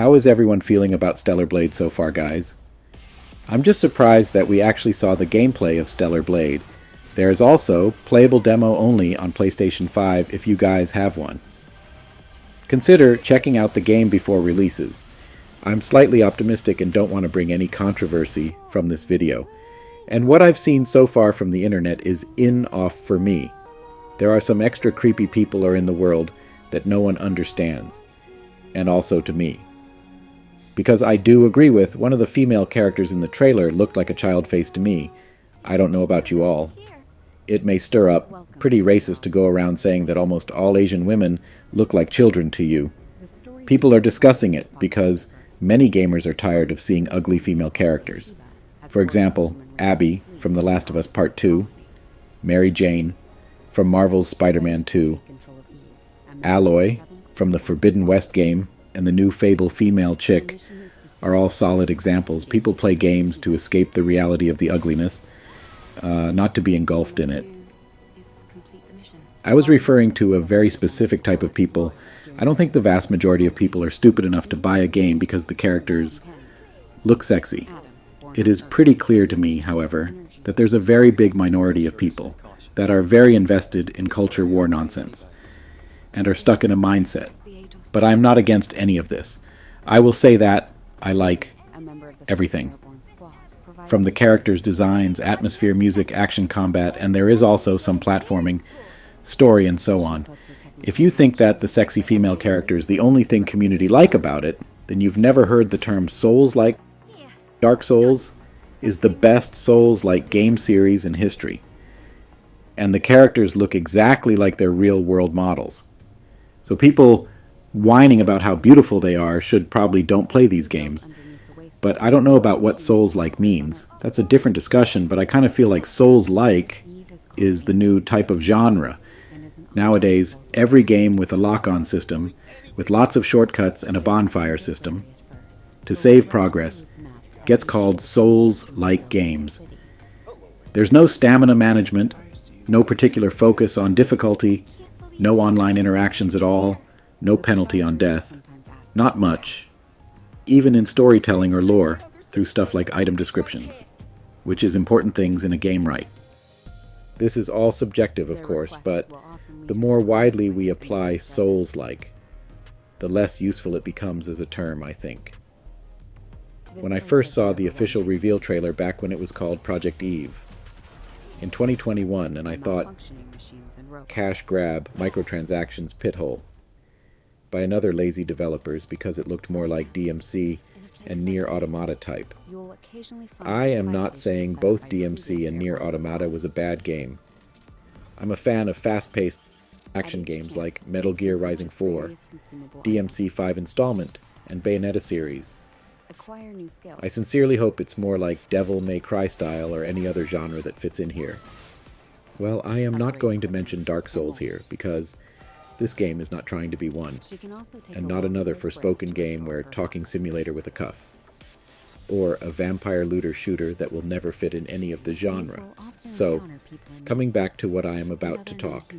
How is everyone feeling about Stellarblade so far, guys? I'm just surprised that we actually saw the gameplay of Stellarblade. There is also playable demo only on PlayStation 5 if you guys have one. Consider checking out the game before releases. I'm slightly optimistic and don't want to bring any controversy from this video. And what I've seen so far from the internet is off for me. There are some extra creepy people in the world that no one understands. And also to me. Because I do agree with, one of the female characters in the trailer looked like a child face to me. I don't know about you all. It may stir up pretty racist to go around saying that almost all Asian women look like children to you. People are discussing it because many gamers are tired of seeing ugly female characters. For example, Abby from The Last of Us Part 2, Mary Jane from Marvel's Spider-Man 2, Aloy from the Forbidden West game, and the new Fable female chick are all solid examples. People play games to escape the reality of the ugliness, not to be engulfed in it. I was referring to a very specific type of people. I don't think the vast majority of people are stupid enough to buy a game because the characters look sexy. It is pretty clear to me, however, that there's a very big minority of people that are very invested in culture war nonsense and are stuck in a mindset. But I'm not against any of this. I will say that I like everything. From the characters' designs, atmosphere, music, action, combat, and there is also some platforming, story, and so on. If you think that the sexy female character is the only thing community like about it, then you've never heard the term Souls-like. Dark Souls is the best Souls-like game series in history. And the characters look exactly like their real-world models. So people whining about how beautiful they are should probably don't play these games. But I don't know about what Souls-like means. That's a different discussion, but I kind of feel like Souls-like is the new type of genre. Nowadays, every game with a lock-on system, with lots of shortcuts and a bonfire system, to save progress, gets called Souls-like games. There's no stamina management, no particular focus on difficulty, no online interactions at all, no penalty on death. Not much. Even in storytelling or lore, through stuff like item descriptions, which is important things in a game right. This is all subjective, of course, but the more widely we apply Souls-like, the less useful it becomes as a term, I think. When I first saw the official reveal trailer back when it was called Project Eve, in 2021, and I thought, cash grab, microtransactions, pithole, by another lazy developers because it looked more like DMC and Nier Automata type. I am not saying both DMC and Nier Automata was a bad game. I'm a fan of fast-paced action games like Metal Gear Rising 4, DMC 5 Installment, and Bayonetta series. I sincerely hope it's more like Devil May Cry style or any other genre that fits in here. Well, I am not going to mention Dark Souls here because this game is not trying to be one, and not another Forspoken game where talking simulator with a cuff, or a vampire looter shooter that will never fit in any of the genre. So, coming back to what I am about to talk,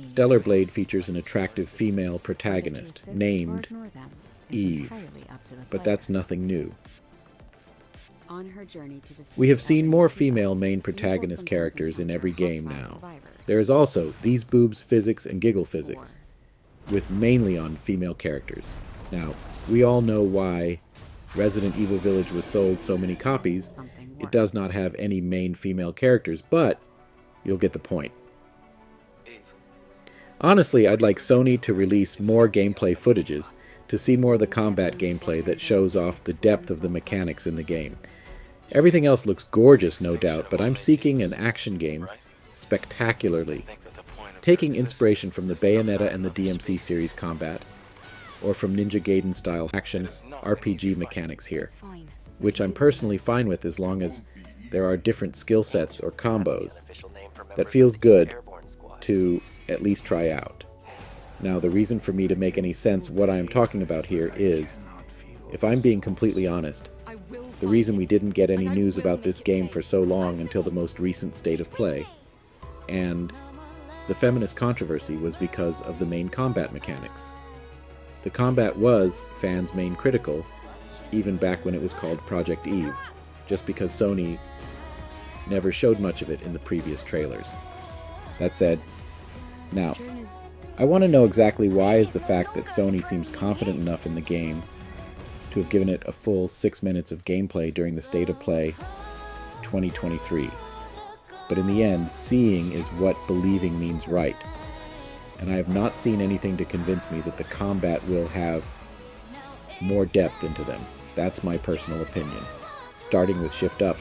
Stellarblade features an attractive female protagonist named Eve, but that's nothing new. We have seen more female main protagonist characters in every game now. There is also these boobs physics and giggle physics, with mainly on female characters. Now, we all know why Resident Evil Village was sold so many copies. It does not have any main female characters, but you'll get the point. Honestly, I'd like Sony to release more gameplay footages to see more of the combat gameplay that shows off the depth of the mechanics in the game. Everything else looks gorgeous, no doubt, but I'm seeking an action game spectacularly, taking inspiration from the Bayonetta and the DMC series combat, or from Ninja Gaiden-style action RPG mechanics here, which I'm personally fine with as long as there are different skill sets or combos that feels good to at least try out. Now, the reason for me to make any sense what I am talking about here is, if I'm being completely honest, the reason we didn't get any news about this game for so long until the most recent state of play, and the feminist controversy, was because of the main combat mechanics. The combat was fans' main critical, even back when it was called Project Eve, just because Sony never showed much of it in the previous trailers. That said, now, I want to know exactly why is the fact that Sony seems confident enough in the game to have given it a full 6 minutes of gameplay during the State of Play 2023. But in the end, seeing is what believing means, right? And I have not seen anything to convince me that the combat will have more depth into them. That's my personal opinion. Starting with Shift Up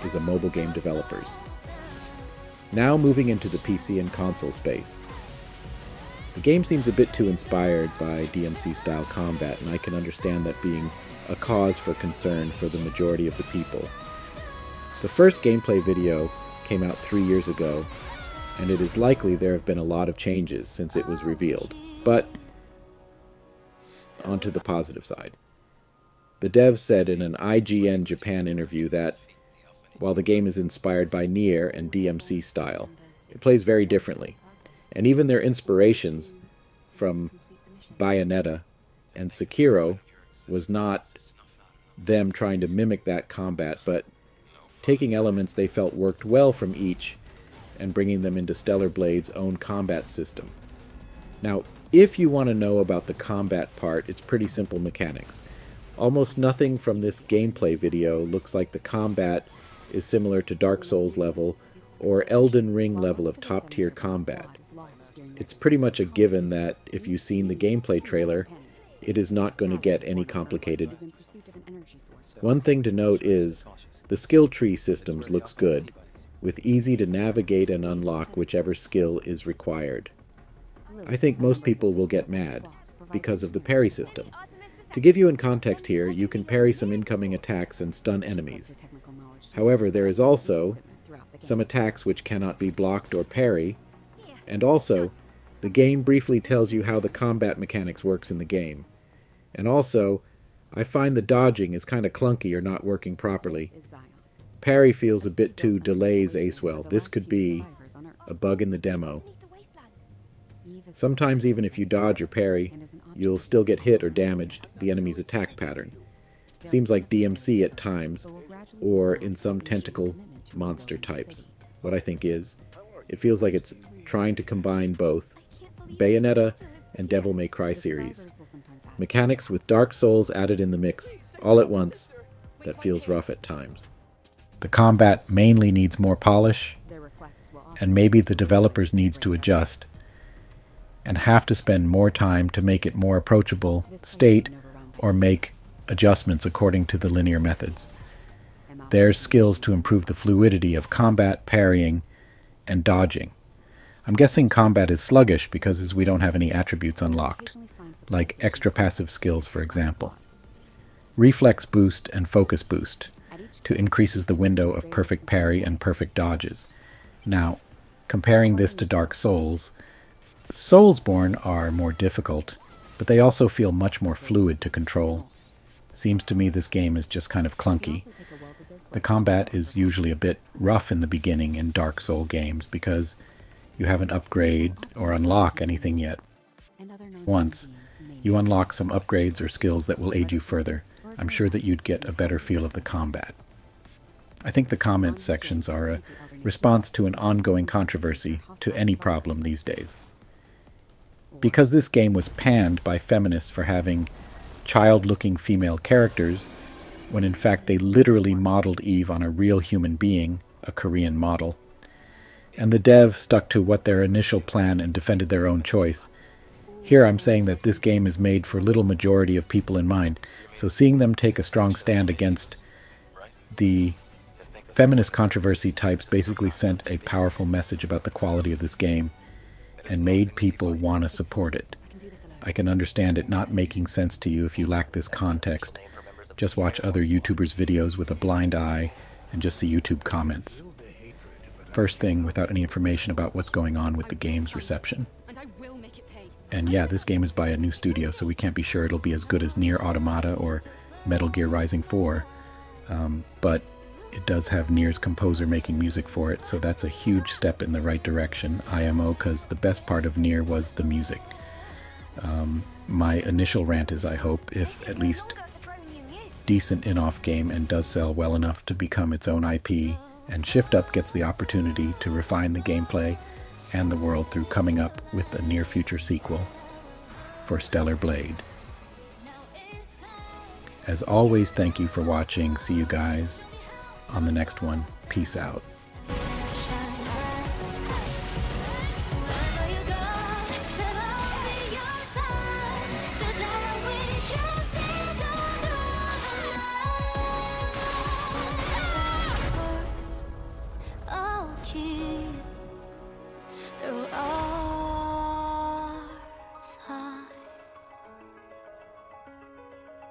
is a mobile game developers. Now moving into the PC and console space. The game seems a bit too inspired by DMC-style combat, and I can understand that being a cause for concern for the majority of the people. The first gameplay video came out 3 years ago, and it is likely there have been a lot of changes since it was revealed. But onto the positive side. The dev said in an IGN Japan interview that, while the game is inspired by Nier and DMC style, it plays very differently. And even their inspirations from Bayonetta and Sekiro was not them trying to mimic that combat, but taking elements they felt worked well from each and bringing them into Stellarblade's own combat system. Now, if you want to know about the combat part, it's pretty simple mechanics. Almost nothing from this gameplay video looks like the combat is similar to Dark Souls level or Elden Ring level of top-tier combat. It's pretty much a given that if you've seen the gameplay trailer, it is not going to get any complicated. One thing to note is the skill tree systems looks good, with easy to navigate and unlock whichever skill is required. I think most people will get mad because of the parry system. To give you in context here, you can parry some incoming attacks and stun enemies. However, there is also some attacks which cannot be blocked or parry, and also, the game briefly tells you how the combat mechanics works in the game. And also, I find the dodging is kind of clunky or not working properly. Parry feels a bit too delays Acewell. This could be a bug in the demo. Sometimes even if you dodge or parry, you'll still get hit or damaged the enemy's attack pattern. Seems like DMC at times, or in some tentacle monster types. What I think is, it feels like it's trying to combine both Bayonetta and Devil May Cry series. Mechanics with Dark Souls added in the mix, all at once, that feels rough at times. The combat mainly needs more polish, and maybe the developers needs to adjust, and have to spend more time to make it more approachable, state, or make adjustments according to the linear methods. There's skills to improve the fluidity of combat, parrying, and dodging. I'm guessing combat is sluggish because we don't have any attributes unlocked, like extra passive skills, for example. Reflex boost and focus boost to increases the window of perfect parry and perfect dodges. Now, comparing this to Dark Souls, Soulsborne are more difficult, but they also feel much more fluid to control. Seems to me this game is just kind of clunky. The combat is usually a bit rough in the beginning in Dark Soul games because you haven't upgrade or unlock anything yet. Once you unlock some upgrades or skills that will aid you further, I'm sure that you'd get a better feel of the combat. I think the comments sections are a response to an ongoing controversy to any problem these days. Because this game was panned by feminists for having child-looking female characters, when in fact they literally modeled Eve on a real human being, a Korean model, and the dev stuck to what their initial plan and defended their own choice. Here I'm saying that this game is made for little majority of people in mind, so seeing them take a strong stand against the feminist controversy types basically sent a powerful message about the quality of this game and made people want to support it. I can understand it not making sense to you if you lack this context. Just watch other YouTubers' videos with a blind eye and just see YouTube comments. First thing, without any information about what's going on with the game's reception. And yeah, this game is by a new studio, so we can't be sure it'll be as good as Nier Automata or Metal Gear Rising 4. But it does have Nier's composer making music for it, so that's a huge step in the right direction, IMO, because the best part of Nier was the music. My initial rant is, I hope, if at least decent in-off game and does sell well enough to become its own IP, and Shift Up gets the opportunity to refine the gameplay and the world through coming up with a near-future sequel for Stellarblade. As always, thank you for watching. See you guys on the next one. Peace out.